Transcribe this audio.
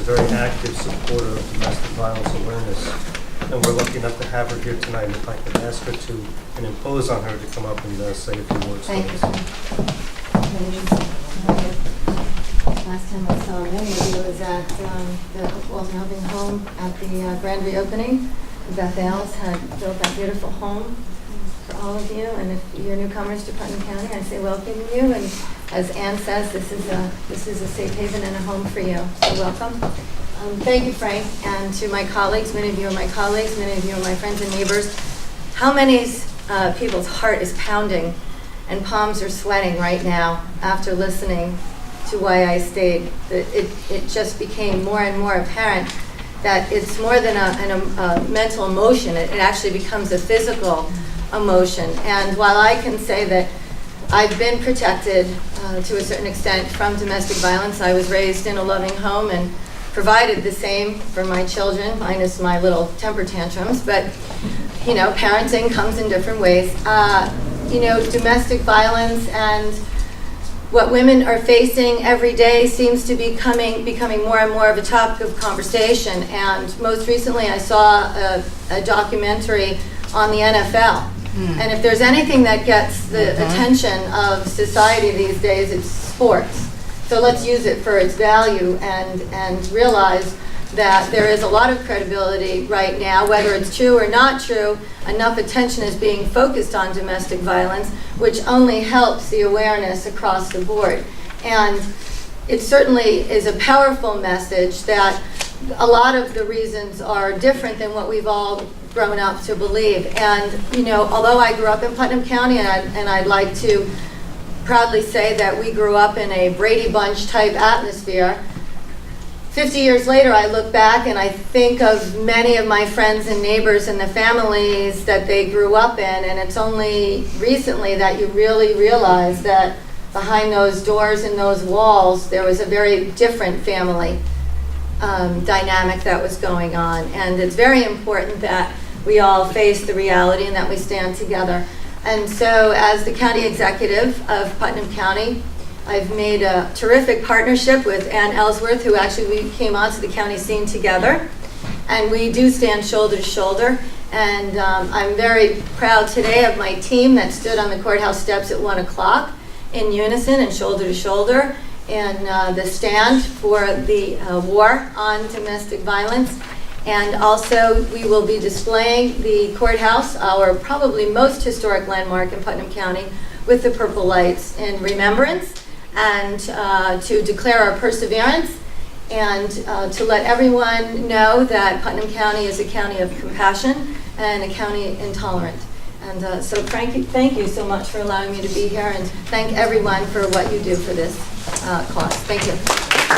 very active supporter of domestic violence awareness. And we're lucky enough to have her here tonight. If I could ask her to, and impose on her to come up and say a few words. Thank you. Last time I saw Randy, he was at the Walton Helping Home at the grand reopening. Beth Ailes had built that beautiful home for all of you, and if you're newcomers to Putnam County, I say welcome you. And as Ann says, this is a safe haven and a home for you. So welcome. Thank you, Frank, and to my colleagues. Many of you are my colleagues. Many of you are my friends and neighbors. How many people's heart is pounding and palms are sweating right now after listening to why I stayed? It just became more and more apparent that it's more than a mental emotion. It actually becomes a physical emotion. And while I can say that I've been protected to a certain extent from domestic violence, I was raised in a loving home and provided the same for my children, minus my little temper tantrums. But, parenting comes in different ways. Domestic violence and what women are facing every day seems to be becoming more and more of a topic of conversation. And most recently, I saw a documentary on the NFL. And if there's anything that gets the attention of society these days, it's sports. So let's use it for its value and realize that there is a lot of credibility right now, whether it's true or not true. Enough attention is being focused on domestic violence, which only helps the awareness across the board. And it certainly is a powerful message that a lot of the reasons are different than what we've all grown up to believe. And, although I grew up in Putnam County, and I'd like to proudly say that we grew up in a Brady Bunch type atmosphere, 50 years later, I look back and I think of many of my friends and neighbors and the families that they grew up in, and it's only recently that you really realize that behind those doors and those walls, there was a very different family dynamic that was going on. And it's very important that we all face the reality and that we stand together. And so as the county executive of Putnam County, I've made a terrific partnership with Ann Ellsworth, who actually we came onto the county scene together. And we do stand shoulder to shoulder. And I'm very proud today of my team that stood on the courthouse steps at 1 o'clock in unison and shoulder to shoulder in the stand for the war on domestic violence. And also, we will be displaying the courthouse, our probably most historic landmark in Putnam County, with the purple lights in remembrance and to declare our perseverance and to let everyone know that Putnam County is a county of compassion and a county intolerant. And so, Frank, thank you so much for allowing me to be here, and thank everyone for what you do for this cause. Thank you.